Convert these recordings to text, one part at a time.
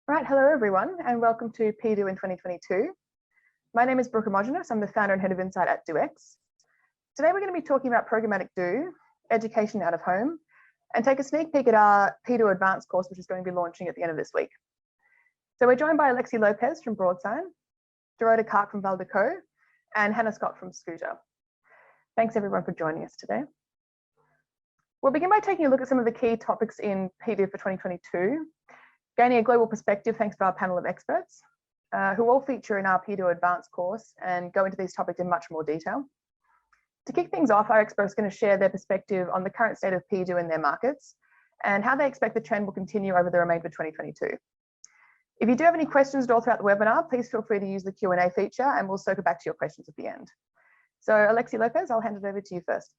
Right, hello everyone, and welcome to PDOOH in 2022. My name is Brooke Homogeneous. I'm the founder and head of Insight at PDOOH. Today we're going to be talking about programmatic PDOOH, education out of home, and take a sneak peek at our PDOOH advanced course, which is going to be launching at the end of this week. So we're joined by Alexi Lopez from Broadsign, Dorota Kark from Valdeco, and Hannah Scott from Scooter. Thanks everyone for joining us today. We'll begin by taking a look at some of the key topics in PDOOH for 2022, gaining a global perspective thanks to our panel of experts, who all feature in our PDOOH advanced course and go into these topics in much more detail. To kick things off, our experts are going to share their perspective on the current state of PDOOH in their markets and how they expect the trend will continue over the remainder of 2022. If you do have any questions all throughout the webinar, please feel free to use the Q&A feature and we'll circle back to your questions at the end. So Alexi Lopez, I'll hand it over to you first.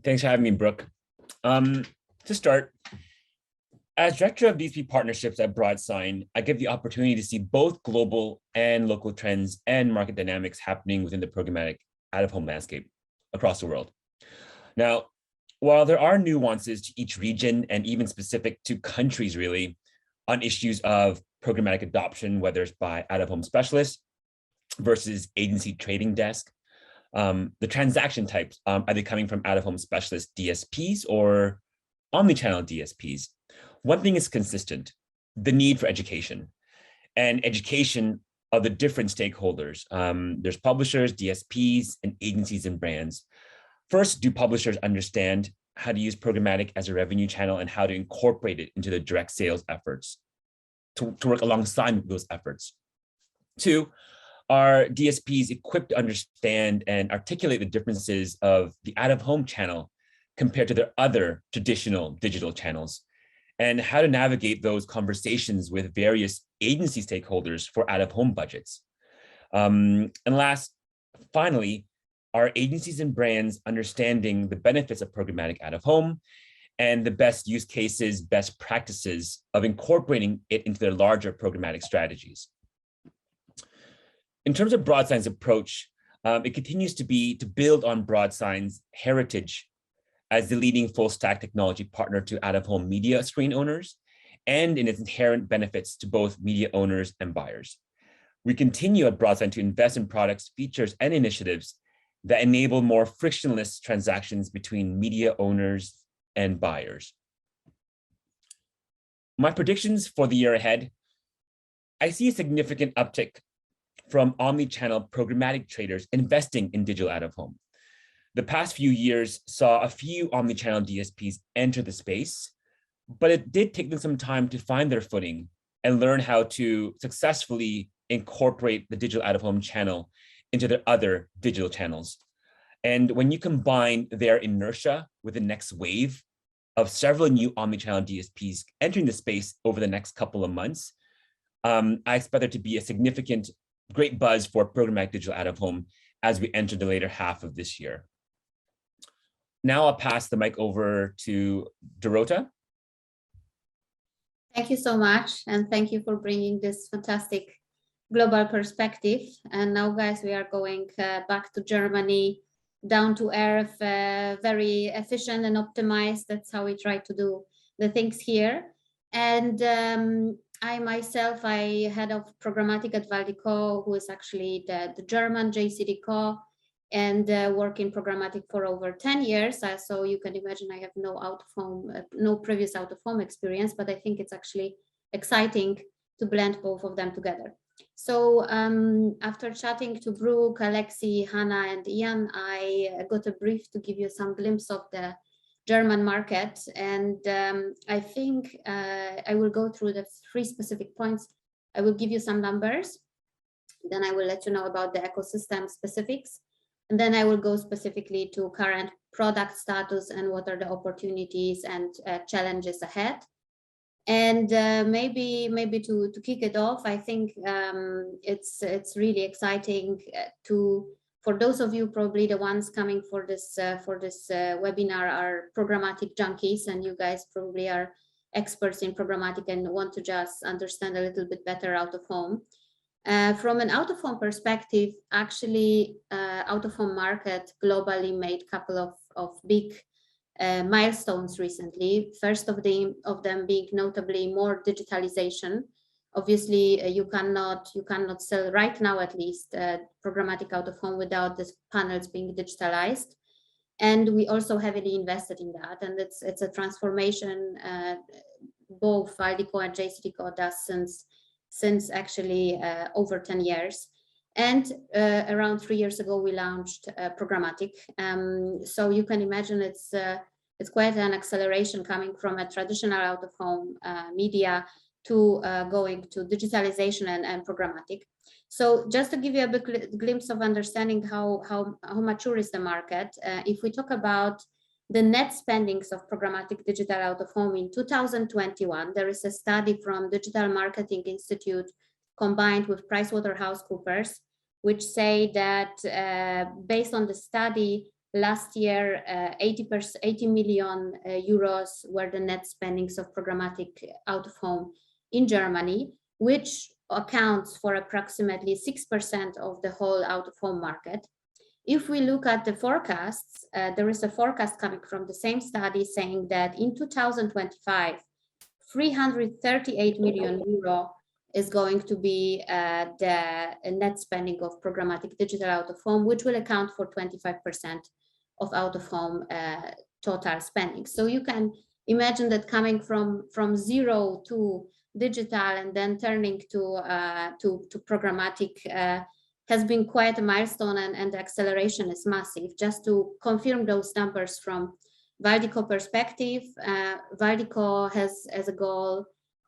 Thanks for having me, Brooke. To start, as director of DSP partnerships at Broadsign, I get the opportunity to see both global and local trends and market dynamics happening within the programmatic out-of-home landscape across the world. Now, while there are nuances to each region and even specific to countries really on issues of programmatic adoption, whether it's by out-of-home specialists versus agency trading desk, the transaction types, are they coming from out-of-home specialist DSPs or omnichannel DSPs? One thing is consistent: the need for education and education of the different stakeholders. There's publishers, DSPs, and agencies and brands. First, do publishers understand how to use programmatic as a revenue channel and how to incorporate it into the direct sales efforts to work alongside those efforts? Two, are DSPs equipped to understand and articulate the differences of the out-of-home channel compared to their other traditional digital channels, and how to navigate those conversations with various agency stakeholders for out-of-home budgets? And last, finally, are agencies and brands understanding the benefits of programmatic out-of-home and the best use cases, best practices of incorporating it into their larger programmatic strategies? In terms of Broadsign's approach, it continues to be to build on Broadsign's heritage as the leading full stack technology partner to out-of-home media screen owners and in its inherent benefits to both media owners and buyers. We continue at Broadsign to invest in products, features, and initiatives that enable more frictionless transactions between media owners and buyers. My predictions for the year ahead: I see a significant uptick from omni-channel programmatic traders investing in digital out-of-home. The past few years saw a few omni-channel DSPs enter the space, but it did take them some time to find their footing and learn how to successfully incorporate the digital out-of-home channel into their other digital channels. And when you combine their inertia with the next wave of several new omni-channel DSPs entering the space over the next couple of months, I expect there to be a significant, great buzz for programmatic digital out-of-home as we enter the later half of this year. Now I'll pass the mic over to Dorota. Thank you so much, and thank you for bringing this fantastic global perspective. And now, guys, we are going back to Germany, down to earth, very efficient and optimized. That's how we try to do the things here. And I myself, I head of programmatic at Valdeco, who is actually the German JCD co, and work in programmatic for over 10 years. So you can imagine I have no previous out-of-home experience, but I think it's actually exciting to blend both of them together. So after chatting to Brooke, Alexi, Hannah, and Ian, I got a brief to give you some glimpse of the German market. And I think I will go through the 3 specific points. I will give you some numbers. Then I will let you know about the ecosystem specifics. And then I will go specifically to current product status and what are the opportunities and challenges ahead. And maybe to kick it off, I think it's really exciting for those of you, probably the ones coming for this webinar are programmatic junkies, and you guys probably are experts in programmatic and want to just understand a little bit better out of home. From an out-of-home perspective, actually, out-of-home market globally made a couple of big milestones recently. First of them being notably more digitalization. Obviously, you cannot sell right now, at least, programmatic out-of-home without the panels being digitalized. And we also heavily invested in that, and it's a transformation both Valdico and JCDecaux does since actually over 10 years. And around 3 years ago, we launched programmatic. So you can imagine it's quite an acceleration coming from a traditional out-of-home media to going to digitalization and programmatic. So just to give you a big glimpse of understanding how mature is the market, if we talk about the net spendings of programmatic digital out-of-home in 2021, there is a study from Digital Marketing Institute combined with PricewaterhouseCoopers, which say that based on the study, last year, 80 million euros were the net spendings of programmatic out-of-home in Germany, which accounts for approximately 6% of the whole out-of-home market. If we look at the forecasts, there is a forecast coming from the same study saying that in 2025, 338 million euro is going to be the net spending of programmatic digital out-of-home, which will account for 25% of out-of-home total spending. So you can imagine that coming from zero to digital and then turning to programmatic has been quite a milestone, and the acceleration is massive. Just to confirm those numbers from Valdico perspective, Valdico has as a goal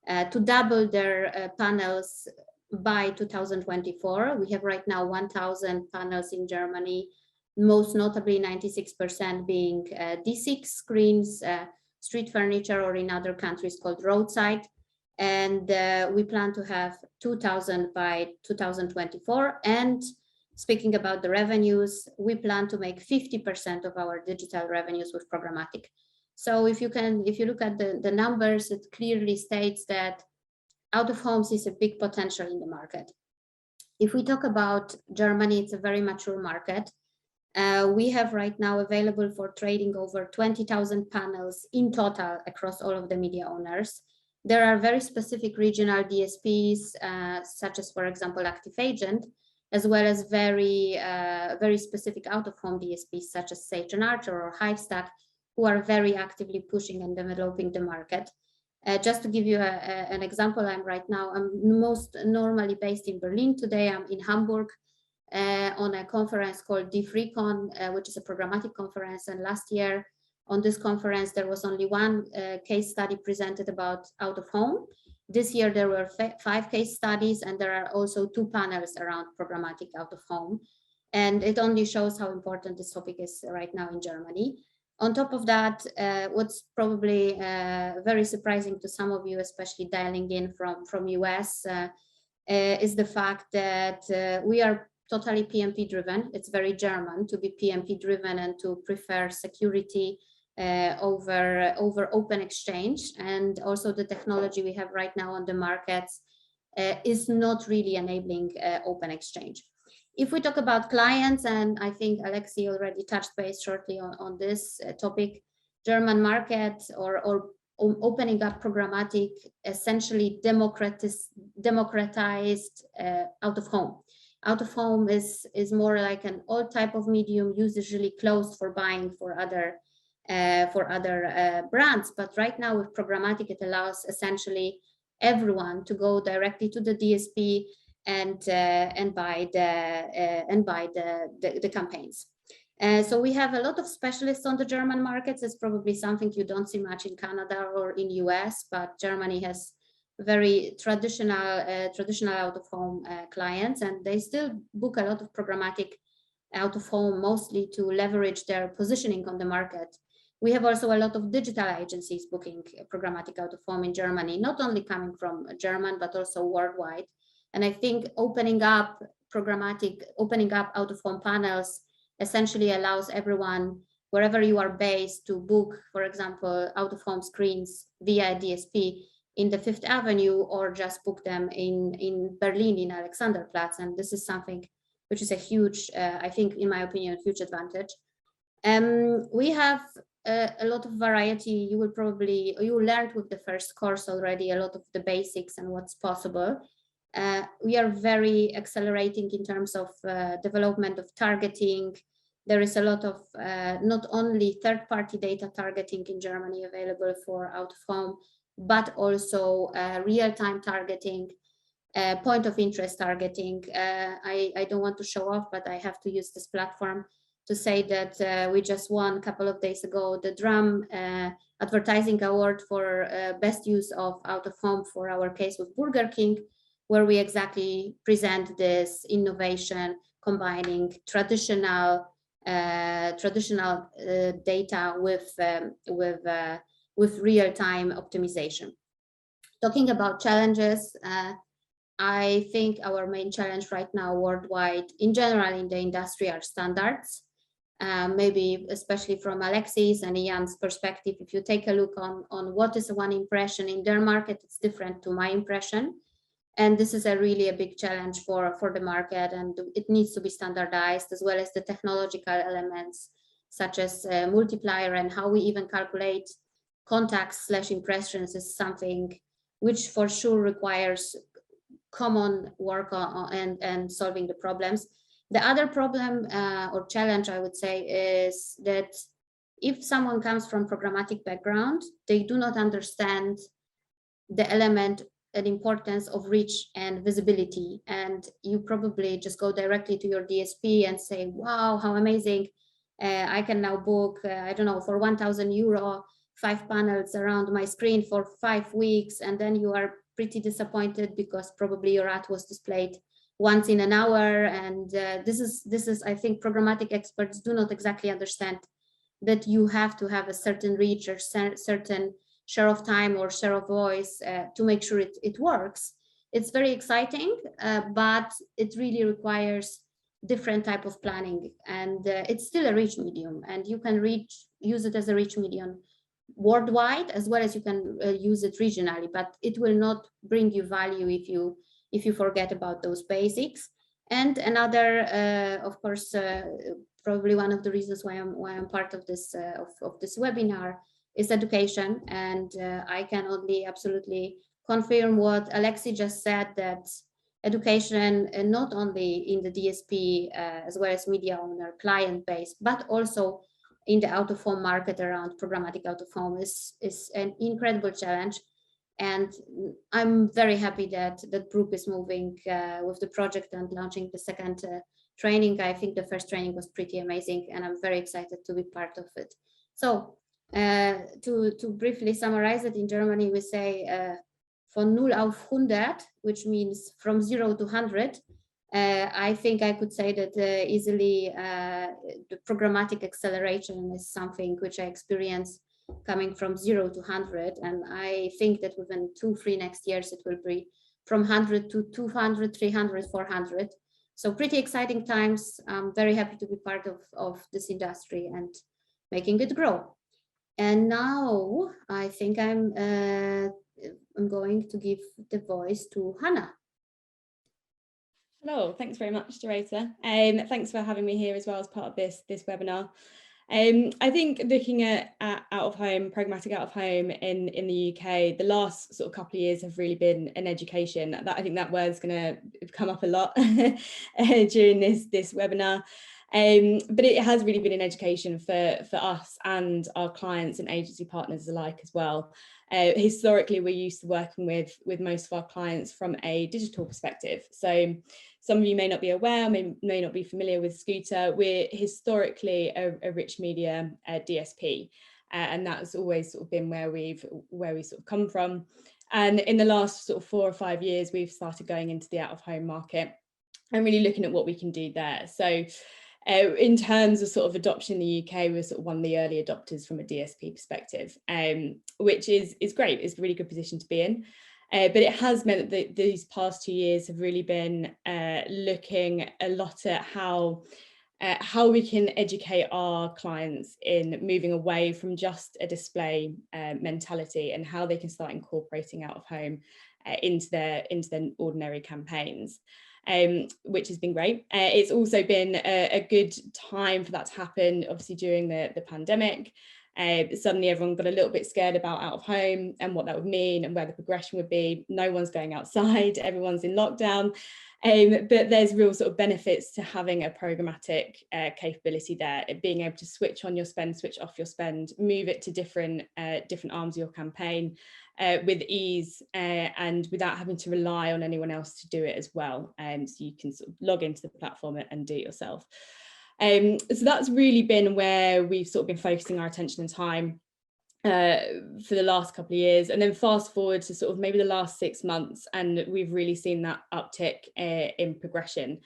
to double their panels by 2024. We have right now 1,000 panels in Germany, most notably 96% being D6 screens, street furniture, or in other countries called roadside. And we plan to have 2,000 by 2024. And speaking about the revenues, we plan to make 50% of our digital revenues with programmatic. So if you look at the numbers, it clearly states that out-of-homes is a big potential in the market. If we talk about Germany, it's a very mature market. We have right now available for trading over 20,000 panels in total across all of the media owners. There are very specific regional DSPs, such as, for example, Active Agent, as well as very specific out-of-home DSPs, such as Sage and Archer or Hivestack, who are very actively pushing and developing the market. Just to give you an example, I'm most normally based in Berlin. Today, I'm in Hamburg on a conference called DFreeCon, which is a programmatic conference. And last year, on this conference, there was only one case study presented about out-of-home. This year, there were 5 case studies, and there are also 2 panels around programmatic out-of-home. And it only shows how important this topic is right now in Germany. On top of that, what's probably very surprising to some of you, especially dialing in from US, is the fact that we are totally PMP driven. It's very German to be PMP driven and to prefer security over open exchange. And also the technology we have right now on the markets is not really enabling open exchange. If we talk about clients, and I think Alexi already touched base shortly on this topic, German market or opening up programmatic essentially democratized out-of-home. Out-of-home is more like an old type of medium, usually closed for buying for other brands. But right now with programmatic, it allows essentially everyone to go directly to the DSP and buy the campaigns. So we have a lot of specialists on the German markets. It's probably something you don't see much in Canada or in US, but Germany has very traditional out-of-home clients, and they still book a lot of programmatic out-of-home, mostly to leverage their positioning on the market. We have also a lot of digital agencies booking programmatic out-of-home in Germany, not only coming from German, but also worldwide. And I think opening up out-of-home panels essentially allows everyone, wherever you are based, to book, for example, out-of-home screens via DSP in the Fifth Avenue or just book them in Berlin, in Alexanderplatz. And this is something which is a huge, I think, in my opinion, huge advantage. We have a lot of variety. You learned with the first course already a lot of the basics and what's possible. We are very accelerating in terms of development of targeting. There is a lot of not only third-party data targeting in Germany available for out of home, but also real-time targeting, point of interest targeting. I don't want to show off, but I have to use this platform to say that we just won a couple of days ago the DRAM Advertising Award for best use of out of home for our case with Burger King, where we exactly present this innovation combining traditional data with real-time optimization. Talking about challenges, I think our main challenge right now worldwide, in general in the industry, are standards. Maybe especially from Alexis and Ian's perspective, if you take a look on what is one impression in their market, it's different to my impression. And this is really a big challenge for the market, and it needs to be standardized, as well as the technological elements such as multiplier and how we even calculate contacts/impressions is something which for sure requires common work on and solving the problems. The other problem or challenge, I would say, is that if someone comes from programmatic background, they do not understand the element and importance of reach and visibility. And you probably just go directly to your DSP and say, wow, how amazing. I can now book, I don't know, for 1,000 euro, 5 panels around my screen for 5 weeks. And then you are pretty disappointed because probably your ad was displayed once in an hour. And this is, I think, programmatic experts do not exactly understand that you have to have a certain reach or certain share of time or share of voice to make sure it works. It's very exciting, but it really requires different type of planning, and it's still a reach medium, and you can use it as a reach medium worldwide, as well as you can use it regionally, but it will not bring you value if you forget about those basics. And another, of course, probably one of the reasons why I'm part of this webinar is education. And I can only absolutely confirm what Alexi just said, that education, not only in the DSP as well as media owner client base, but also in the out-of-home market around programmatic out-of-home is an incredible challenge. And I'm very happy that Brooke is moving with the project and launching the second training. I think the first training was pretty amazing, and I'm very excited to be part of it. So to briefly summarize it, in Germany we say von 0 auf 100, which means from 0 to 100. I think I could say that easily the programmatic acceleration is something which I experience coming from 0 to 100. And I think that within 2-3 next years, it will be from 100 to 200, 300, 400. So pretty exciting times. I'm very happy to be part of this industry and making it grow. And now I think I'm going to give the voice to Hannah. Hello, thanks very much, Dorota. Thanks for having me here as well as part of this webinar. I think looking at out-of-home, programmatic out-of-home in the UK, the last sort of couple of years have really been an education. I think that word's going to come up a lot during this webinar. But it has really been an education for us and our clients and agency partners alike as well. Historically, we're used to working with most of our clients from a digital perspective. So some of you may not be aware, may not be familiar with Scooter. We're historically a rich media DSP, and that's always sort of been where we sort of come from. And in the last sort of 4 or 5 years, we've started going into the out-of-home market and really looking at what we can do there. So in terms of sort of adoption in the UK, we're sort of one of the early adopters from a DSP perspective, which is great. It's a really good position to be in. But it has meant that these past 2 years have really been looking a lot at how how we can educate our clients in moving away from just a display mentality, and how they can start incorporating out of home into their ordinary campaigns, which has been great. It's also been a good time for that to happen, obviously during the pandemic. Suddenly everyone got a little bit scared about out of home and what that would mean and where the progression would be. No one's going outside, everyone's in lockdown. But there's real sort of benefits to having a programmatic capability there, being able to switch on your spend, switch off your spend, move it to different arms of your campaign with ease and without having to rely on anyone else to do it as well. So you can sort of log into the platform and do it yourself. So that's really been where we've sort of been focusing our attention and time for the last couple of years, and then fast forward to sort of maybe the last 6 months, and we've really seen that uptick in progression.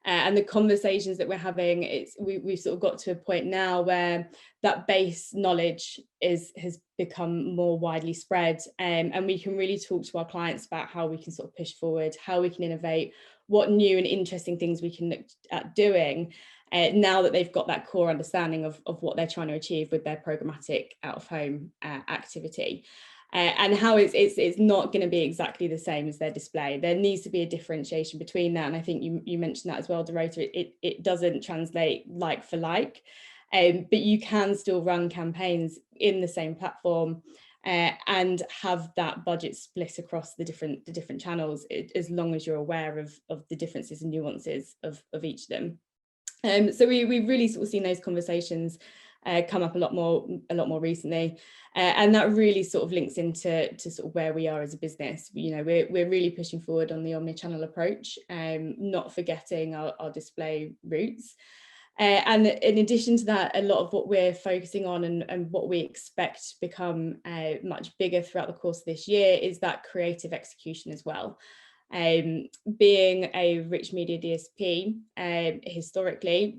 And the conversations that we're having, we've sort of got to a point now where that base knowledge has become more widely spread, and we can really talk to our clients about how we can sort of push forward, how we can innovate, what new and interesting things we can look at doing. Now that they've got that core understanding of what they're trying to achieve with their programmatic out-of-home activity. And how it's not going to be exactly the same as their display. There needs to be a differentiation between that. And I think you mentioned that as well, Dorota. It doesn't translate like for like, but you can still run campaigns in the same platform and have that budget split across the different channels, as long as you're aware of the differences and nuances of each of them. So we've really sort of seen those conversations come up a lot more recently, and that really sort of links into sort of where we are as a business. You know, we're really pushing forward on the omni-channel approach, not forgetting our display roots. And in addition to that, a lot of what we're focusing on and what we expect to become much bigger throughout the course of this year is that creative execution as well. Being a rich media DSP, historically,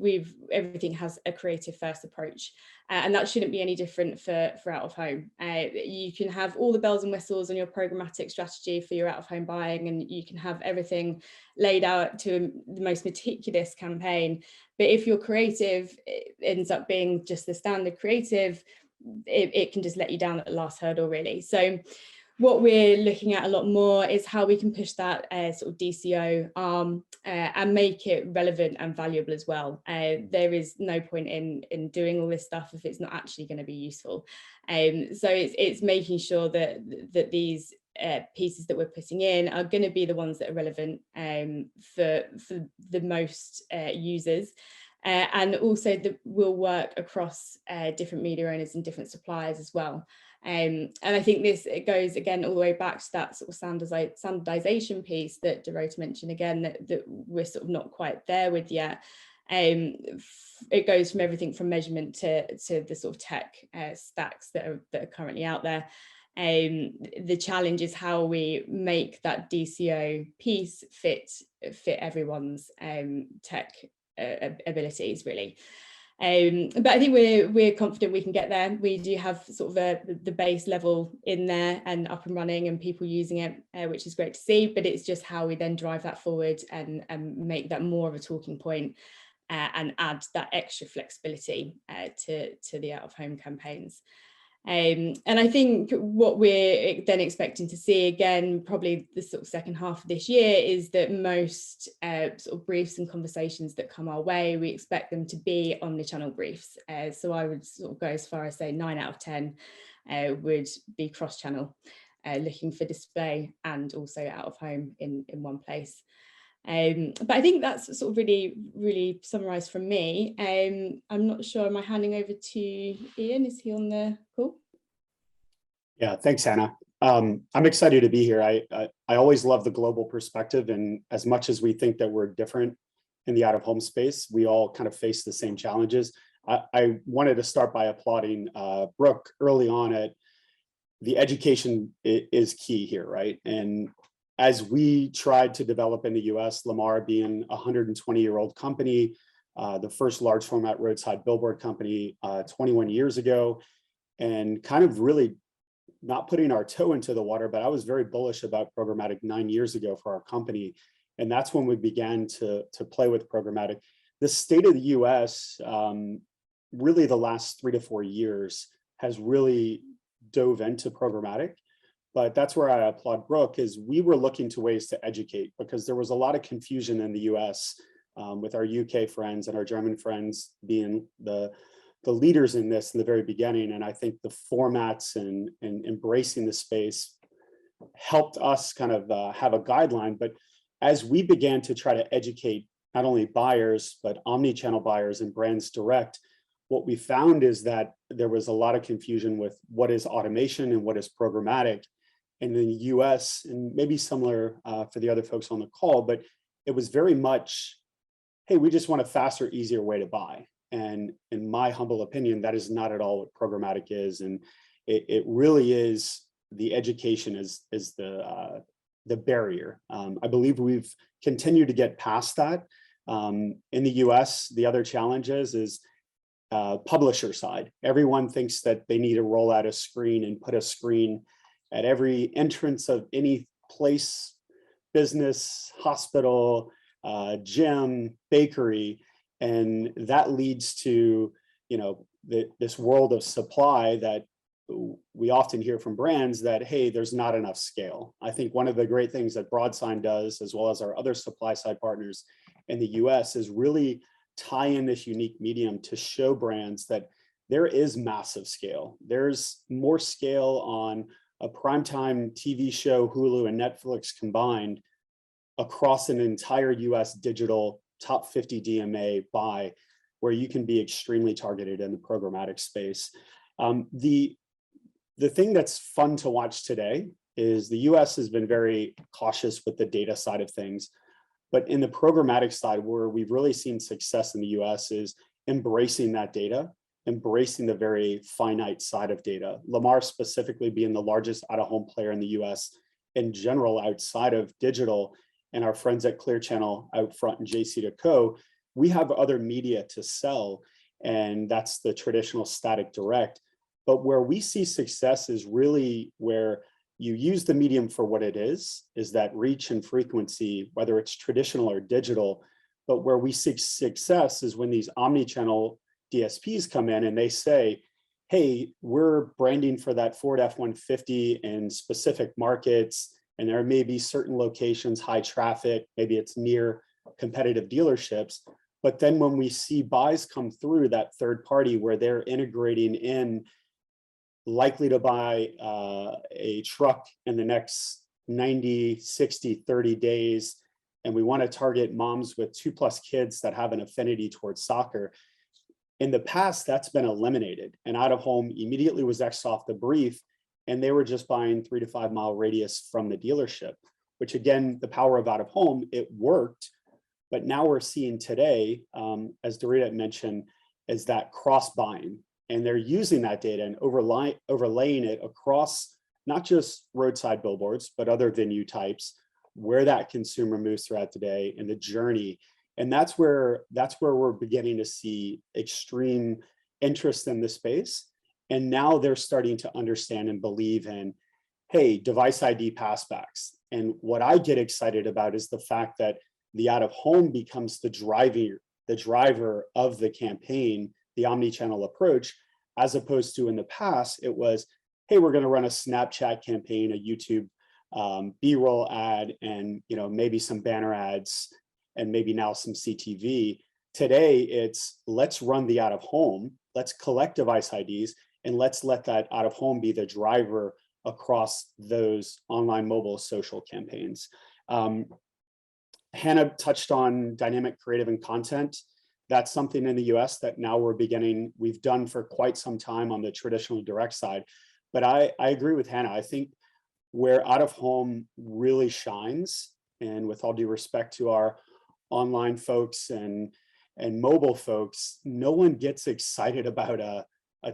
everything has a creative first approach, and that shouldn't be any different for out of home. You can have all the bells and whistles on your programmatic strategy for your out of home buying, and you can have everything laid out to the most meticulous campaign. But if your creative ends up being just the standard creative, it can just let you down at the last hurdle, really. So what we're looking at a lot more is how we can push that sort of DCO arm and make it relevant and valuable as well. There is no point in doing all this stuff if it's not actually going to be useful. So it's making sure that these pieces that we're putting in are going to be the ones that are relevant for the most users. And also that will work across different media owners and different suppliers as well. And I think it goes again all the way back to that sort of standardization piece that Dorota mentioned again, that we're sort of not quite there with yet. It goes from everything from measurement to the sort of tech stacks that are currently out there. The challenge is how we make that DCO piece fit everyone's tech abilities, really. But I think we're confident we can get there. We do have sort of the base level in there and up and running and people using it, which is great to see, but it's just how we then drive that forward and make that more of a talking point and add that extra flexibility to the out-of-home campaigns. And I think what we're then expecting to see again, probably the sort of second half of this year, is that most sort of briefs and conversations that come our way, we expect them to be omni-channel briefs. So I would sort of go as far as say 9 out of 10 would be cross-channel, looking for display and also out of home in one place. But I think that's sort of really summarised from me. I'm not sure, am I handing over to Ian? Is he on the call? Yeah, thanks, Hannah. I'm excited to be here. I always love the global perspective, and as much as we think that we're different in the out-of-home space, we all kind of face the same challenges. I wanted to start by applauding Brooke early on at the education is key here, right? And as we tried to develop in the US, Lamar being a 120-year-old company, the first large format roadside billboard company 21 years ago, and kind of really not putting our toe into the water, but I was very bullish about programmatic 9 years ago for our company. And that's when we began to play with programmatic. the state of the US, really the last 3 to 4 years has really dove into programmatic. But that's where I applaud Brooke, is we were looking to ways to educate, because there was a lot of confusion in the US with our UK friends and our German friends being the leaders in this in the very beginning. And I think the formats and embracing the space helped us kind of have a guideline. But as we began to try to educate not only buyers, but omni-channel buyers and brands direct, what we found is that there was a lot of confusion with what is automation and what is programmatic. And in the US, and maybe similar for the other folks on the call, but it was very much, hey, we just want a faster, easier way to buy. And in my humble opinion, that is not at all what programmatic is. And it really is, the education is the barrier. I believe we've continued to get past that. In the US, the other challenge is publisher side. Everyone thinks that they need to roll out a screen and put a screen at every entrance of any place, business, hospital, gym, bakery, and that leads to, you know, this world of supply that we often hear from brands that, hey, there's not enough scale. I think one of the great things that Broadsign does, as well as our other supply side partners in the US, is really tie in this unique medium to show brands that there is massive scale. There's more scale on a primetime TV show, Hulu and Netflix combined, across an entire US digital top 50 DMA buy, where you can be extremely targeted in the programmatic space. The thing that's fun to watch today is the US has been very cautious with the data side of things. But in the programmatic side, where we've really seen success in the US is embracing that data, embracing the very finite side of data. Lamar specifically being the largest out-of-home player in the US in general outside of digital, and our friends at Clear Channel out front and JC2Co, we have other media to sell, and that's the traditional static direct. But where we see success is really where you use the medium for what it is that reach and frequency, whether it's traditional or digital. But where we see success is when these omni-channel DSPs come in and they say, hey, we're branding for that Ford F-150 in specific markets, and there may be certain locations, high traffic, maybe it's near competitive dealerships. But then when we see buys come through that third party where they're integrating in, likely to buy a truck in the next 90, 60, 30 days, and we want to target moms with 2+ kids that have an affinity towards soccer. In the past, that's been eliminated, and out of home immediately was X'd off the brief, and they were just buying 3 to 5 mile radius from the dealership, which again, the power of out of home, it worked. But now we're seeing today, as Dorita mentioned, is that cross buying. And they're using that data and overlaying it across not just roadside billboards, but other venue types, where that consumer moves throughout the day and the journey. And that's where we're beginning to see extreme interest in the space. And now they're starting to understand and believe in, hey, device ID passbacks. And what I get excited about is the fact that the out of home becomes the driver of the campaign, the omni-channel approach, as opposed to in the past, it was, hey, we're going to run a Snapchat campaign, a YouTube B-roll ad, and maybe some banner ads, and maybe now some CTV. Today, it's let's run the out of home, let's collect device IDs, and let's let that out of home be the driver across those online, mobile, social campaigns. Hannah touched on dynamic creative and content. That's something in the US that now we've done for quite some time on the traditional direct side. But I agree with Hannah. I think where out of home really shines, and with all due respect to our online folks and mobile folks, no one gets excited about a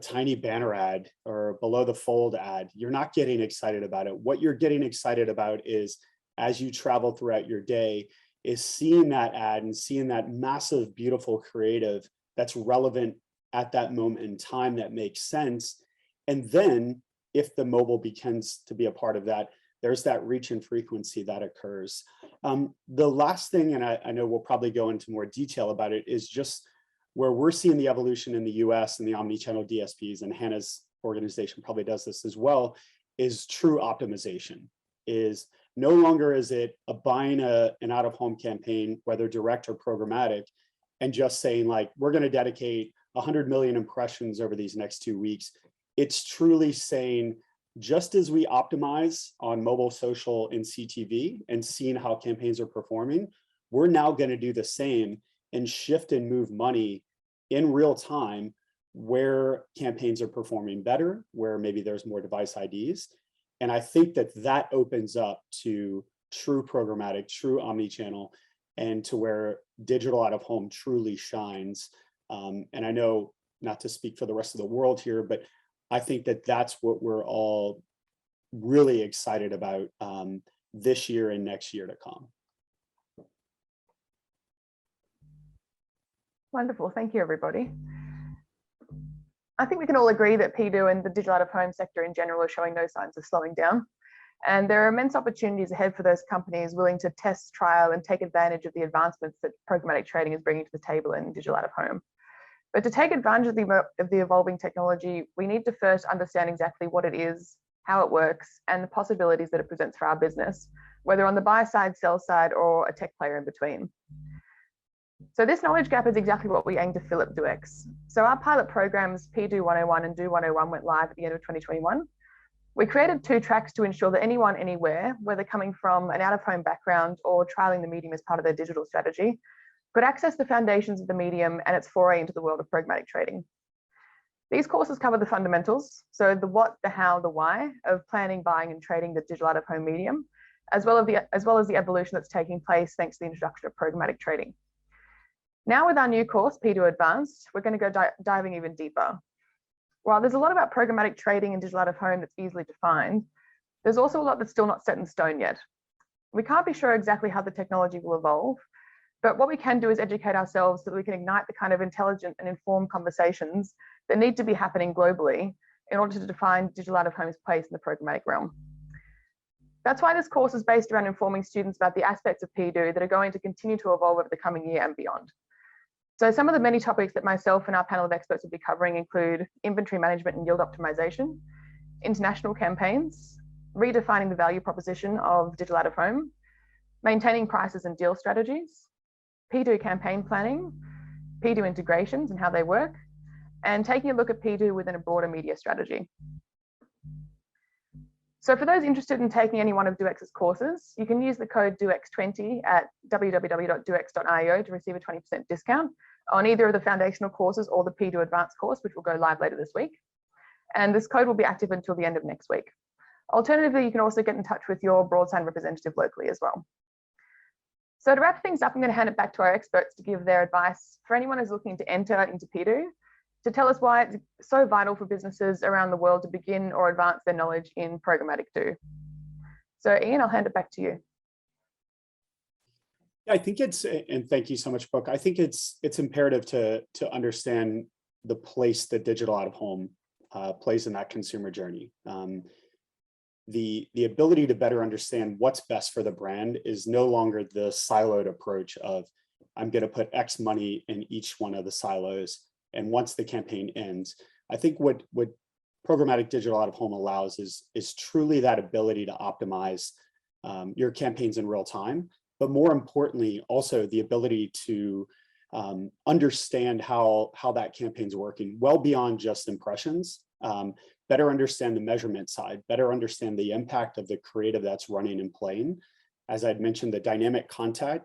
tiny banner ad or below the fold ad. You're not getting excited about it. What you're getting excited about is, as you travel throughout your day, is seeing that ad and seeing that massive, beautiful creative that's relevant at that moment in time that makes sense. And then if the mobile begins to be a part of that, there's that reach and frequency that occurs. The last thing, and I know we'll probably go into more detail about it, is just where we're seeing the evolution in the US and the omnichannel DSPs, and Hannah's organization probably does this as well, is true optimization. Is no longer is it buying an out-of-home campaign, whether direct or programmatic, and just saying like, we're going to dedicate 100 million impressions over these next 2 weeks. It's truly saying, just as we optimize on mobile, social, and CTV and seeing how campaigns are performing, we're now going to do the same and shift and move money in real time where campaigns are performing better, where maybe there's more device IDs. And I think that that opens up to true programmatic, true omnichannel, and to where digital out of home truly shines. And I know, not to speak for the rest of the world here, but I think that that's what we're all really excited about this year and next year to come. Wonderful, thank you, everybody. I think we can all agree that PDOOH and the digital out of home sector in general are showing no signs of slowing down. And there are immense opportunities ahead for those companies willing to test, trial, and take advantage of the advancements that programmatic trading is bringing to the table in digital out of home. But to take advantage of the evolving technology, we need to first understand exactly what it is, how it works, and the possibilities that it presents for our business, whether on the buy side, sell side, or a tech player in between. So this knowledge gap is exactly what we aim to fill at DOOH. So our pilot programs, PDOOH 101 and DOOH 101, went live at the end of 2021. We created 2 tracks to ensure that anyone, anywhere, whether coming from an out-of-home background or trialing the medium as part of their digital strategy, could access the foundations of the medium and its foray into the world of programmatic trading. These courses cover the fundamentals, so the what, the how, the why of planning, buying, and trading the digital out-of-home medium, as well as the evolution that's taking place thanks to the introduction of programmatic trading. Now with our new course, PDOOH Advanced, we're going to go diving even deeper. While there's a lot about programmatic trading and digital out of home that's easily defined, there's also a lot that's still not set in stone yet. We can't be sure exactly how the technology will evolve, but what we can do is educate ourselves so that we can ignite the kind of intelligent and informed conversations that need to be happening globally in order to define digital out of home's place in the programmatic realm. That's why this course is based around informing students about the aspects of PDOOH that are going to continue to evolve over the coming year and beyond. So some of the many topics that myself and our panel of experts will be covering include inventory management and yield optimization, international campaigns, redefining the value proposition of digital out of home, maintaining prices and deal strategies, PDOOH campaign planning, PDOOH integrations and how they work, and taking a look at PDOOH within a broader media strategy. So for those interested in taking any one of DOOH's courses, you can use the code DOOH20 at www.dooh.io to receive a 20% discount on either of the foundational courses or the PDOOH Advanced course, which will go live later this week. And this code will be active until the end of next week. Alternatively, you can also get in touch with your broadsign representative locally as well. So to wrap things up, I'm going to hand it back to our experts to give their advice for anyone who's looking to enter into PDOOH, to tell us why it's so vital for businesses around the world to begin or advance their knowledge in programmatic DOOH. So Ian, I'll hand it back to you. I think it's, and thank you so much, Brooke. I think it's imperative to understand the place that digital out of home plays in that consumer journey. The ability to better understand what's best for the brand is no longer the siloed approach of, I'm going to put X money in each one of the silos. And once the campaign ends, I think what programmatic digital out of home allows is truly that ability to optimize your campaigns in real time, but more importantly, also the ability to understand how that campaign's working well beyond just impressions, better understand the measurement side, better understand the impact of the creative that's running and playing. As I'd mentioned, the dynamic content,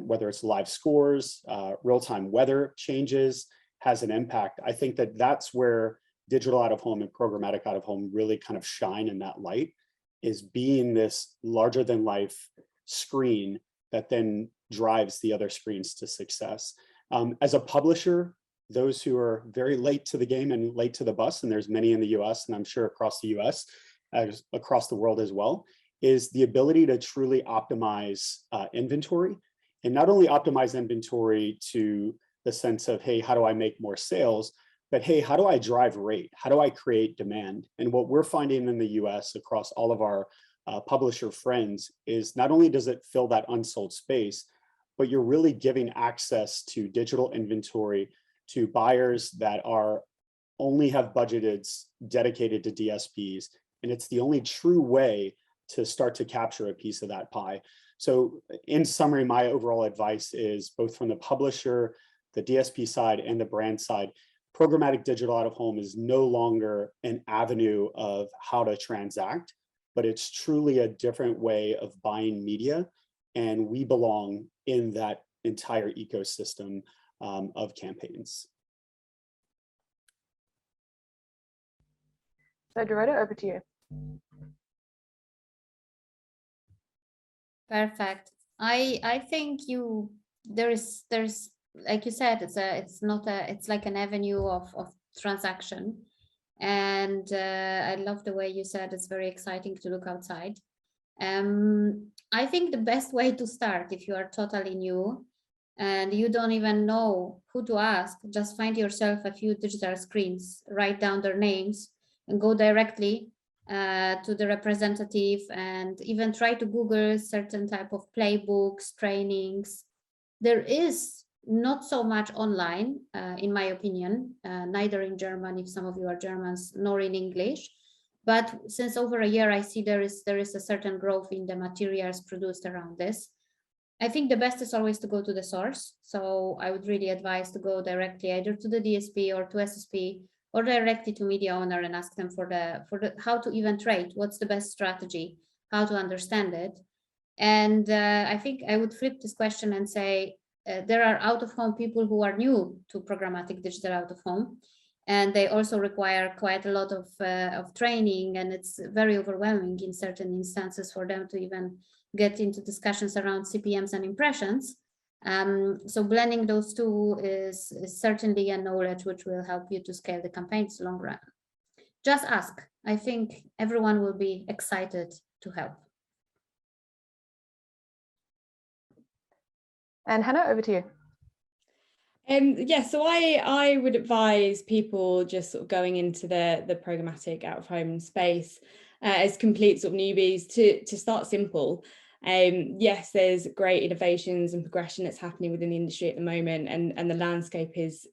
whether it's live scores, real-time weather changes, has an impact. I think that that's where digital out of home and programmatic out of home really kind of shine in that light, is being this larger than life screen that then drives the other screens to success. As a publisher, those who are very late to the game and late to the bus, and there's many in the US and I'm sure across the US, across the world as well, is the ability to truly optimize inventory, and not only optimize inventory to the sense of, hey, how do I make more sales? But hey, how do I drive rate? How do I create demand? And what we're finding in the US across all of our publisher friends is not only does it fill that unsold space, but you're really giving access to digital inventory to buyers that are only have budgets dedicated to DSPs. And it's the only true way to start to capture a piece of that pie. So in summary, my overall advice is both from the publisher, the DSP side, and the brand side, programmatic digital out of home is no longer an avenue of how to transact, but it's truly a different way of buying media. And we belong in that entire ecosystem of campaigns. So Dorota, over to you. Perfect. I think there's like you said, it's like an avenue of transaction. And I love the way you said it's very exciting to look outside. I think the best way to start, if you are totally new and you don't even know who to ask, just find yourself a few digital screens, write down their names, and go directly to the representative, and even try to Google certain type of playbooks, trainings. There is not so much online, in my opinion, neither in German, if some of you are Germans, nor in English. But since over a year, I see there is a certain growth in the materials produced around this. I think the best is always to go to the source. So I would really advise to go directly either to the DSP or to SSP, or directly to media owner and ask them for the how to even trade, what's the best strategy, how to understand it. And I think I would flip this question and say, there are out-of-home people who are new to programmatic digital out-of-home, and they also require quite a lot of training, and it's very overwhelming in certain instances for them to even get into discussions around CPMs and impressions. So blending those two is certainly a knowledge which will help you to scale the campaigns long run. Just ask. I think everyone will be excited to help. And Hannah, over to you. Yeah, so I would advise people just sort of going into the programmatic out of home space as complete sort of newbies to start simple. Yes, there's great innovations and progression that's happening within the industry at the moment, and the landscape is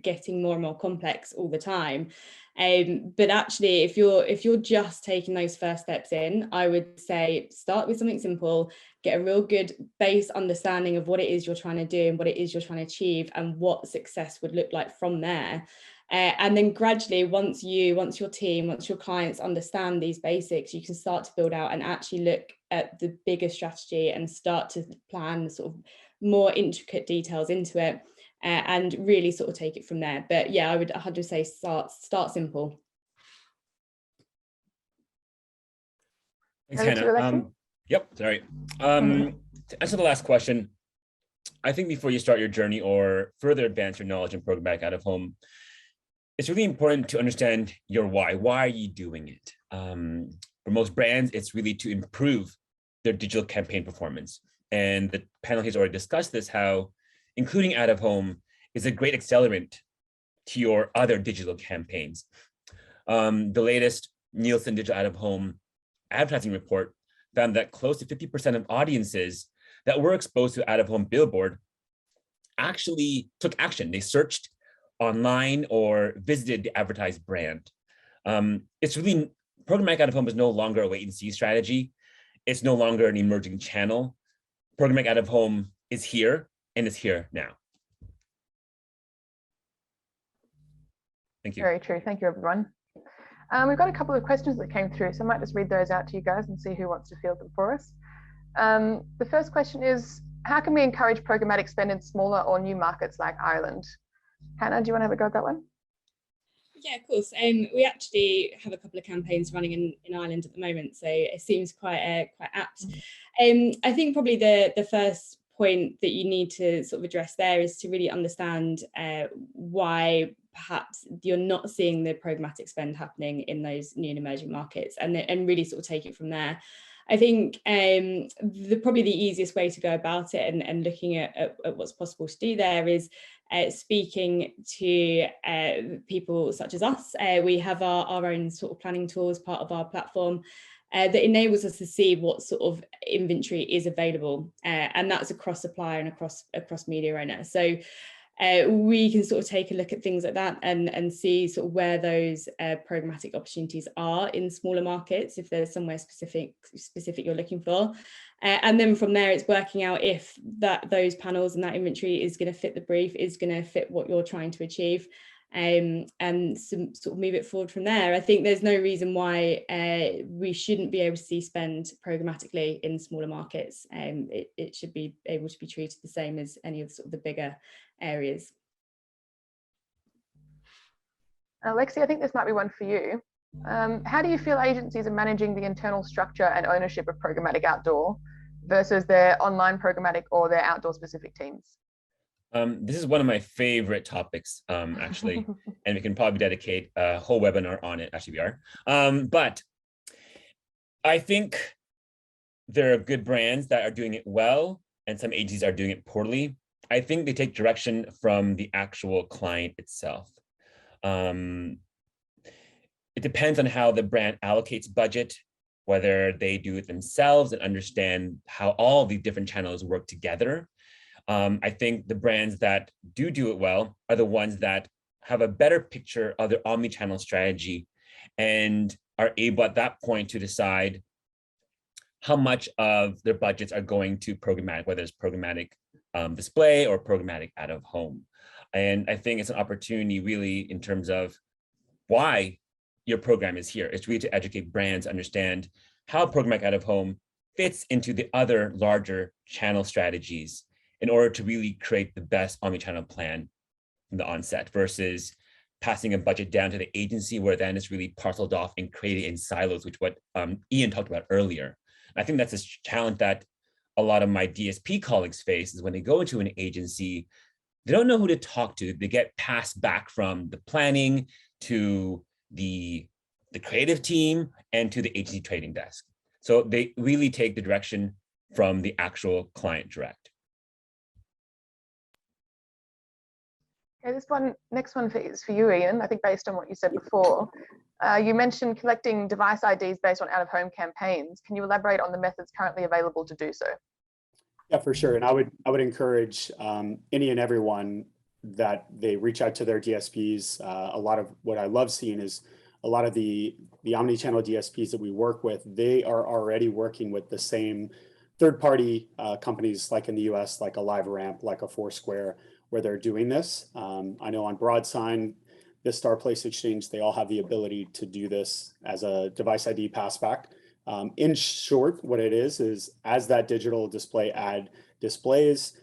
getting more and more complex all the time. But actually, if you're just taking those first steps in, I would say start with something simple, get a real good base understanding of what it is you're trying to do and what it is you're trying to achieve and what success would look like from there. And then gradually, once your team, once your clients understand these basics, you can start to build out and actually look at the bigger strategy and start to plan sort of more intricate details into it, and really sort of take it from there. But yeah, I would 100% say start simple. Thanks, Hannah. Yep, sorry. To answer the last question, I think before you start your journey or further advance your knowledge in programmatic out of home, it's really important to understand your why. Why are you doing it? For most brands, it's really to improve their digital campaign performance. And the panel has already discussed this, how including out of home is a great accelerant to your other digital campaigns. The latest Nielsen Digital Out of Home advertising report found that close to 50% of audiences that were exposed to out of home billboard actually took action. They searched online or visited the advertised brand. It's really, programmatic out of home is no longer a wait and see strategy. It's no longer an emerging channel. Programmatic out of home is here and is here now. Thank you. Very true. Thank you, everyone. We've got a couple of questions that came through, so I might just read those out to you guys and see who wants to field them for us. The first question is, how can we encourage programmatic spend in smaller or new markets like Ireland? Hannah, do you want to have a go at that one? Yeah, of course. We actually have a couple of campaigns running in Ireland at the moment, so it seems quite apt. I think probably the first point that you need to sort of address there is to really understand why perhaps you're not seeing the programmatic spend happening in those new and emerging markets, and really sort of take it from there. I think probably the easiest way to go about it and looking at what's possible to do there is speaking to people such as us. We have our own sort of planning tool as part of our platform. that enables us to see what sort of inventory is available, and that's across supplier and across media owner. So we can sort of take a look at things like that and see sort of where those programmatic opportunities are in smaller markets, if there's somewhere specific you're looking for. And then from there, it's working out if those panels and that inventory is going to fit the brief, is going to fit what you're trying to achieve, and sort of move it forward from there. I think there's no reason why we shouldn't be able to see spend programmatically in smaller markets. It should be able to be treated the same as any of sort of the bigger areas. Lexi, I think this might be one for you. How do you feel agencies are managing the internal structure and ownership of programmatic outdoor versus their online programmatic or their outdoor specific teams? This is one of my favorite topics, actually, and we can probably dedicate a whole webinar on it. Actually, we are. But I think there are good brands that are doing it well, and some agencies are doing it poorly. I think they take direction from the actual client itself. It depends on how the brand allocates budget, whether they do it themselves and understand how all the different channels work together. I think the brands that do it well are the ones that have a better picture of their omni-channel strategy and are able at that point to decide how much of their budgets are going to programmatic, whether it's programmatic display or programmatic out of home. And I think it's an opportunity really in terms of why your program is here. It's really to educate brands, understand how programmatic out of home fits into the other larger channel strategies in order to really create the best omni-channel plan from the onset versus passing a budget down to the agency where then it's really parceled off and created in silos, which what Ian talked about earlier. I think that's a challenge that a lot of my DSP colleagues face is when they go into an agency, they don't know who to talk to. They get passed back from the planning to the creative team and to the agency trading desk. So they really take the direction from the actual client direct. Okay, next one is for you, Ian. I think based on what you said before, you mentioned collecting device IDs based on out-of-home campaigns. Can you elaborate on the methods currently available to do so? Yeah, for sure. And I would encourage any and everyone that they reach out to their DSPs. A lot of what I love seeing is a lot of the omni-channel DSPs that we work with, they are already working with the same third-party companies like in the US, like a LiveRamp, like a Foursquare, where they're doing this. I know on BroadSign, the Star Place Exchange, they all have the ability to do this as a device ID passback. In short, what it is as that digital display ad displays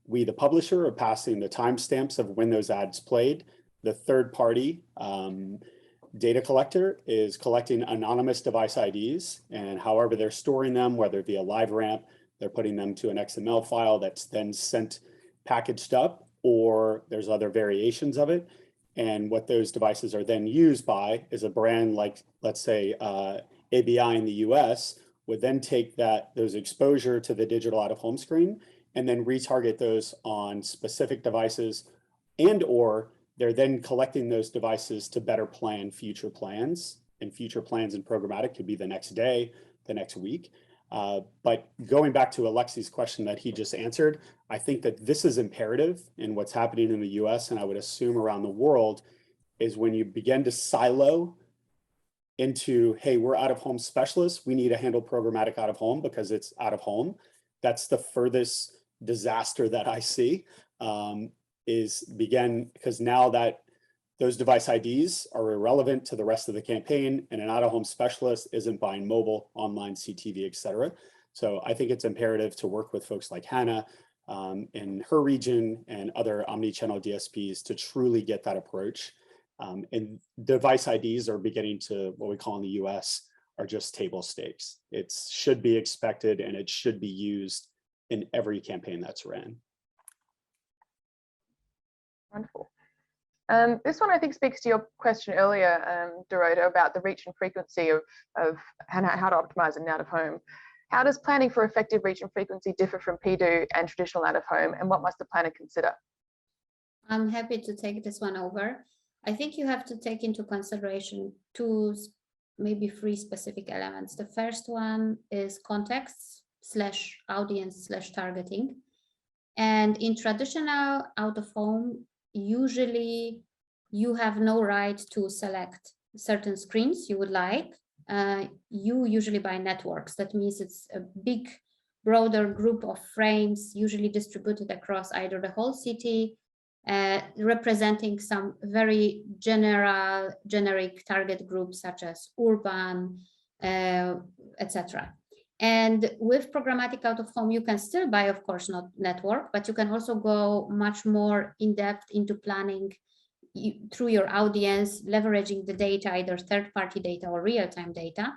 we the publisher are passing the timestamps of when those ads played. The third party data collector is collecting anonymous device IDs, and however they're storing them, whether via LiveRamp, they're putting them to an XML file that's then sent packaged up, or there's other variations of it. And what those devices are then used by is a brand like, let's say, ABI in the US would then take those exposure to the digital out of home screen and then retarget those on specific devices, and or they're then collecting those devices to better plan future plans. And future plans in programmatic could be the next day, the next week. But going back to Alexi's question that he just answered, I think that this is imperative in what's happening in the US, and I would assume around the world, is when you begin to silo into, hey, we're out of home specialists, we need to handle programmatic out of home because it's out of home. That's the furthest disaster that I see, because now that those device IDs are irrelevant to the rest of the campaign, and an out-of-home specialist isn't buying mobile, online, CTV, et cetera. So I think it's imperative to work with folks like Hannah in her region and other omni-channel DSPs to truly get that approach. And device IDs are beginning to, what we call in the US, are just table stakes. It should be expected and it should be used in every campaign that's ran. Wonderful. This one I think speaks to your question earlier, Dorota, about the reach and frequency of how to optimize an out of home. How does planning for effective reach and frequency differ from PDOOH and traditional out of home, and what must the planner consider? I'm happy to take this one over. I think you have to take into consideration two maybe three specific elements. The first one is context / audience / targeting. And in traditional out of home, usually you have no right to select certain screens you would like. You usually buy networks. That means it's a big, broader group of frames, usually distributed across either the whole city, representing some very generic target groups such as urban, etc. And with programmatic out of home, you can still buy, of course, not network, but you can also go much more in depth into planning through your audience, leveraging the data, either third-party data or real-time data,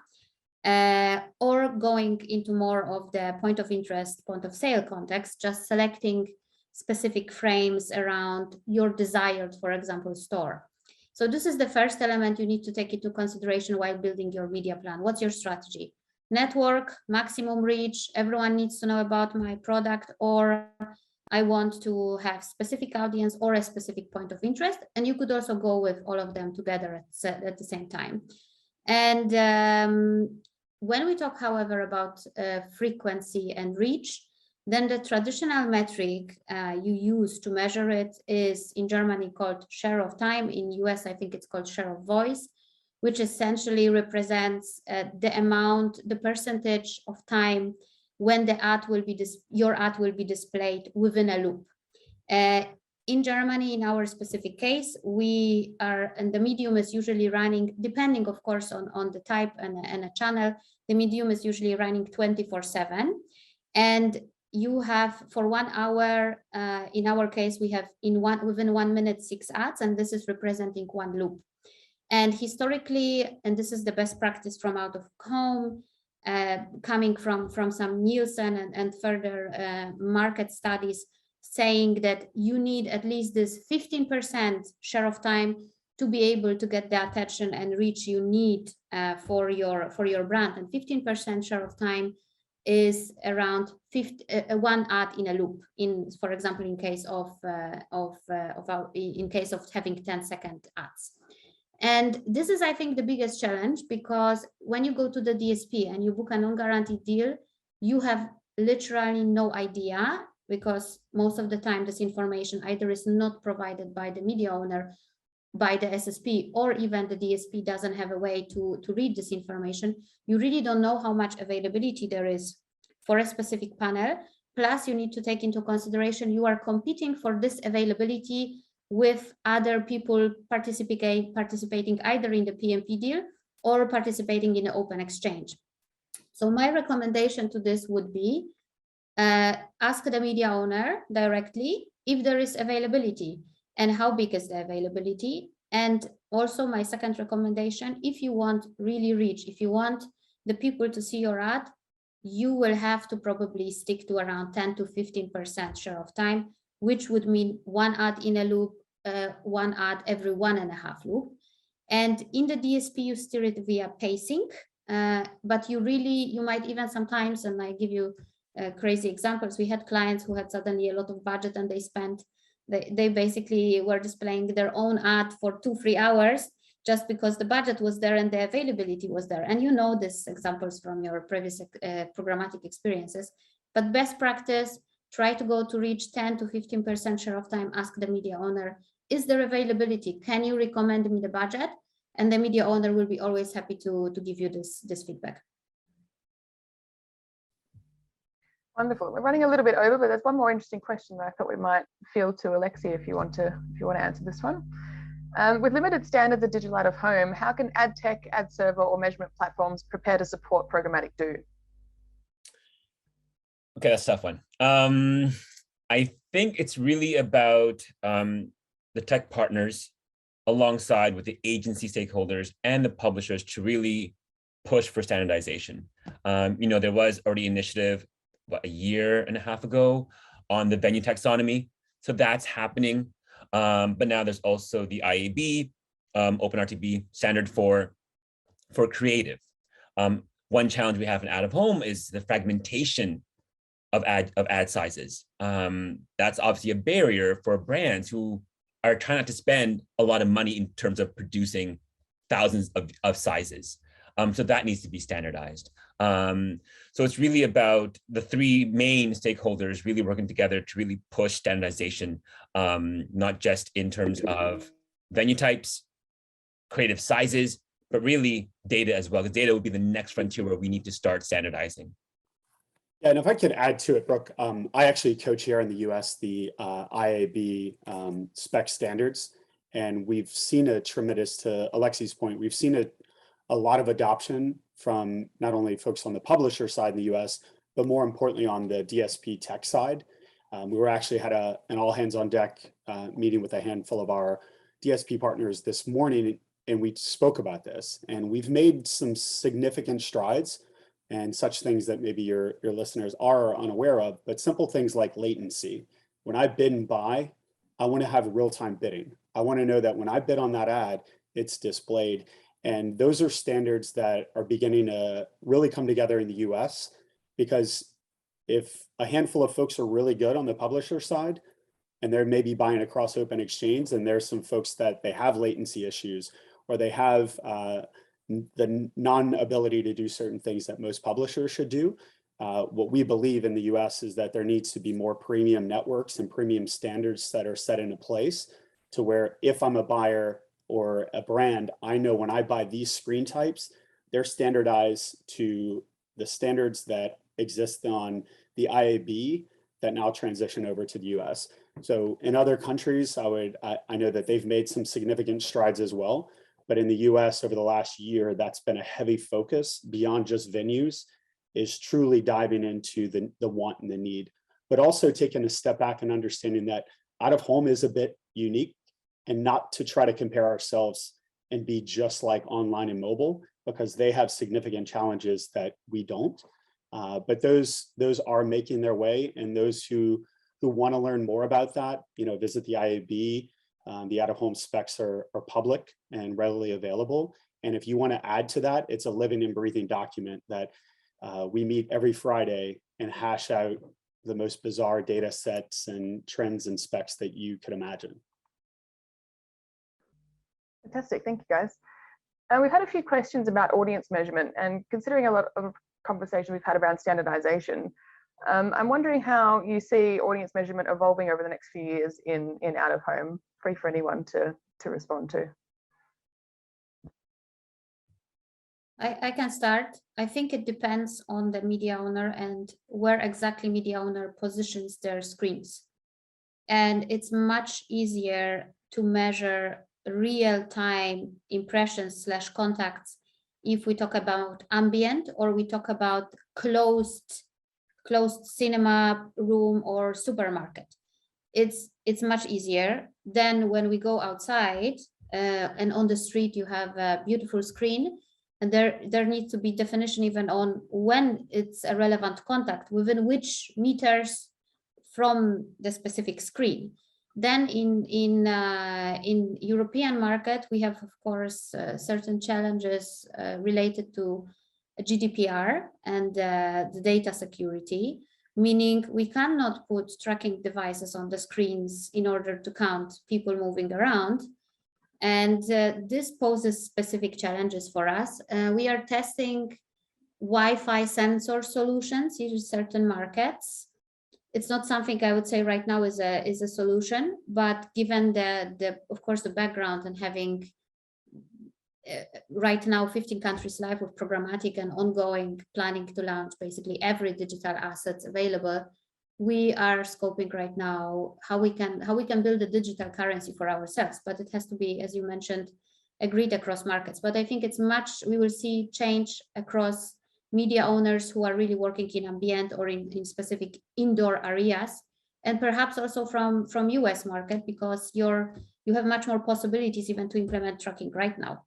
or going into more of the point of interest, point of sale context, just selecting specific frames around your desired, for example, store. So this is the first element you need to take into consideration while building your media plan. What's your strategy? Network, maximum reach, everyone needs to know about my product, or I want to have specific audience or a specific point of interest. And you could also go with all of them together at the same time. And when we talk, however, about frequency and reach, then the traditional metric you use to measure it is in Germany called share of time. In US, I think it's called share of voice, which essentially represents the percentage of time when the ad will be your ad will be displayed within a loop. In Germany, in our specific case, we are, and the medium is usually running, depending, of course, on the type and a channel, the medium is usually running 24/7. And you have for 1 hour, in our case, we have within 1 minute, 6 ads, and this is representing one loop. And historically, and this is the best practice from out of home, coming from some Nielsen and further market studies, saying that you need at least this 15% share of time to be able to get the attention and reach you need for your brand. And 15% share of time is around 1 ad in a loop. For example, in case of having 10-second ads. And this is, I think, the biggest challenge, because when you go to the DSP and you book a non-guaranteed deal, you have literally no idea, because most of the time this information either is not provided by the media owner, by the SSP, or even the DSP doesn't have a way to read this information. You really don't know how much availability there is for a specific panel. Plus, you need to take into consideration you are competing for this availability with other people participating either in the PMP deal or participating in the open exchange. So my recommendation to this would be ask the media owner directly if there is availability and how big is the availability. And also my second recommendation, if you want really reach, if you want the people to see your ad, you will have to probably stick to around 10 to 15% share of time, which would mean 1 ad in a loop, 1 ad every 1.5 loop. And in the DSP, you steer it via pacing, but you might even sometimes, and I give you crazy examples. We had clients who had suddenly a lot of budget and they basically were displaying their own ad for 2-3 hours just because the budget was there and the availability was there. And you know these examples from your previous programmatic experiences. But best practice, try to go to reach 10 to 15% share of time. Ask the media owner, is there availability? Can you recommend me the budget? And the media owner will be always happy to give you this feedback. Wonderful. We're running a little bit over, but there's one more interesting question that I thought we might field to Alexia if you want to answer this one. With limited standards of digital out of home, how can ad tech, ad server, or measurement platforms prepare to support programmatic DOOH? Okay, that's a tough one. I think it's really about the tech partners alongside with the agency stakeholders and the publishers to really push for standardization. There was already initiative a 1.5 years ago on the venue taxonomy. So that's happening. But now there's also the IAB, OpenRTB standard for creative. One challenge we have in out of home is the fragmentation of ad sizes. That's obviously a barrier for brands who are trying not to spend a lot of money in terms of producing thousands of sizes. So that needs to be standardized. So it's really about the three main stakeholders really working together to really push standardization, not just in terms of venue types, creative sizes, but really data as well. The data will be the next frontier where we need to start standardizing. Yeah, and if I could add to it, Brooke, I actually coach here in the US the IAB spec standards, and we've seen a tremendous, to Alexi's point, we've seen a lot of adoption from not only folks on the publisher side in the US, but more importantly on the DSP tech side. We were actually had an all hands on deck meeting with a handful of our DSP partners this morning, and we spoke about this, and we've made some significant strides and such things that maybe your listeners are unaware of, but simple things like latency. When I bid and buy, I want to have real-time bidding. I want to know that when I bid on that ad, it's displayed. And those are standards that are beginning to really come together in the US, because if a handful of folks are really good on the publisher side, and they're maybe buying across open exchange, and there's some folks that they have latency issues, or they have the non-ability to do certain things that most publishers should do. What we believe in the US is that there needs to be more premium networks and premium standards that are set into place to where if I'm a buyer or a brand, I know when I buy these screen types, they're standardized to the standards that exist on the IAB that now transition over to the US. So in other countries, I know that they've made some significant strides as well. But in the US over the last year, that's been a heavy focus beyond just venues, is truly diving into the want and the need, but also taking a step back and understanding that out of home is a bit unique, and not to try to compare ourselves and be just like online and mobile, because they have significant challenges that we don't. But those are making their way, and those who want to learn more about that, visit the IAB. The out-of-home specs are public and readily available. And if you want to add to that, it's a living and breathing document that we meet every Friday and hash out the most bizarre data sets and trends and specs that you could imagine. Fantastic, thank you guys. And we've had a few questions about audience measurement, and considering a lot of conversation we've had around standardization, I'm wondering how you see audience measurement evolving over the next few years in out-of-home. Free for anyone to respond to. I can start. I think it depends on the media owner and where exactly media owner positions their screens. And it's much easier to measure real-time impressions / contacts if we talk about ambient or we talk about closed cinema room or supermarket. It's much easier than when we go outside and on the street you have a beautiful screen, and there needs to be definition even on when it's a relevant contact, within which meters from the specific screen. Then in European market, we have, of course, certain challenges related to GDPR and the data security, meaning we cannot put tracking devices on the screens in order to count people moving around. And this poses specific challenges for us. We are testing Wi-Fi sensor solutions in certain markets. It's not something I would say right now is a solution, but given of course the background and having right now 15 countries live with programmatic and ongoing planning to launch basically every digital assets available, we are scoping right now how we can build a digital currency for ourselves, but it has to be, as you mentioned, agreed across markets. But I think we will see change across media owners who are really working in ambient or in specific indoor areas, and perhaps also from US market, because you have much more possibilities even to implement tracking right now.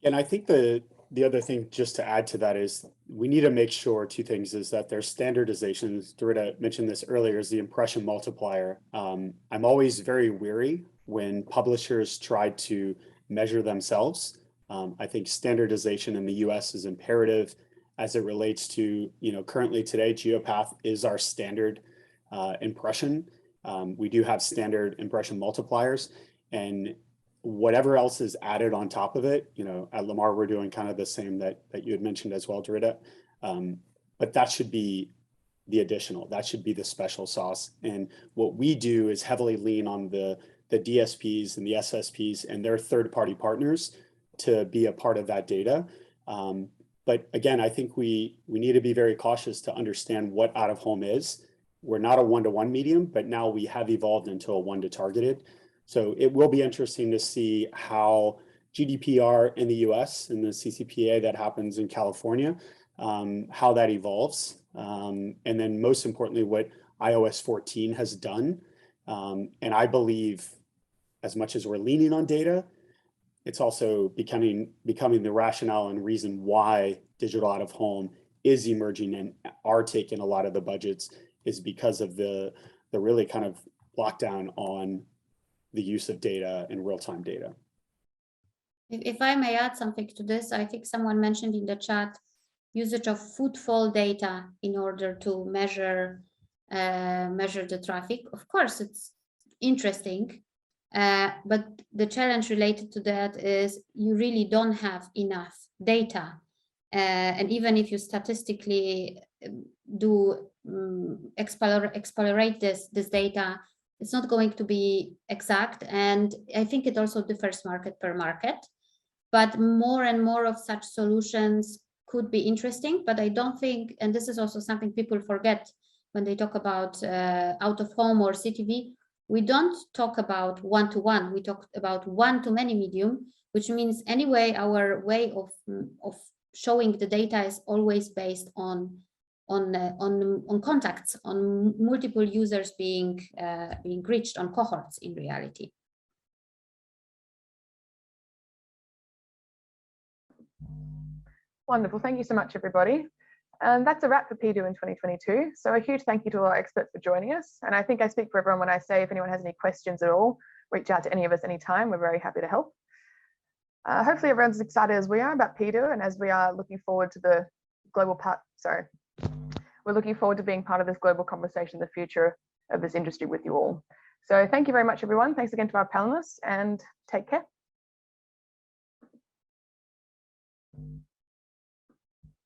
And I think the other thing just to add to that is we need to make sure two things is that there's standardizations. Dorita mentioned this earlier, is the impression multiplier. I'm always very weary when publishers try to measure themselves. I think standardization in the US is imperative as it relates to, currently today, GeoPath is our standard impression. We do have standard impression multipliers, and whatever else is added on top of it, at Lamar, we're doing kind of the same that you had mentioned as well, Dorita. But that should be the additional, that should be the special sauce. And what we do is heavily lean on the DSPs and the SSPs and their third-party partners to be a part of that data. But again, I think we need to be very cautious to understand what out of home is. We're not a one-to-one medium, but now we have evolved into a one-to-targeted. So it will be interesting to see how GDPR in the US and the CCPA that happens in California, how that evolves. And then most importantly, what iOS 14 has done. And I believe as much as we're leaning on data, it's also becoming the rationale and reason why digital out of home is emerging, and our take in a lot of the budgets is because of the really kind of lockdown on the use of data and real-time data. If I may add something to this, I think someone mentioned in the chat usage of footfall data in order to measure the traffic. Of course, it's interesting, but the challenge related to that is you really don't have enough data. And even if you statistically do explorate this data, it's not going to be exact. And I think it also differs market per market, but more and more of such solutions could be interesting. But I don't think, and this is also something people forget when they talk about out of home or CTV, we don't talk about one-to-one, we talk about one-to-many medium, which means anyway, our way of showing the data is always based on contacts, on multiple users being reached, on cohorts in reality. Wonderful. Thank you so much, everybody. And that's a wrap for PDOOH in 2022. So a huge thank you to all our experts for joining us. And I think I speak for everyone when I say if anyone has any questions at all, reach out to any of us anytime. We're very happy to help. Hopefully everyone's as excited as we are about PDOOH, and as we are looking forward to the global we're looking forward to being part of this global conversation, the future of this industry with you all. So thank you very much, everyone. Thanks again to our panelists, and take care.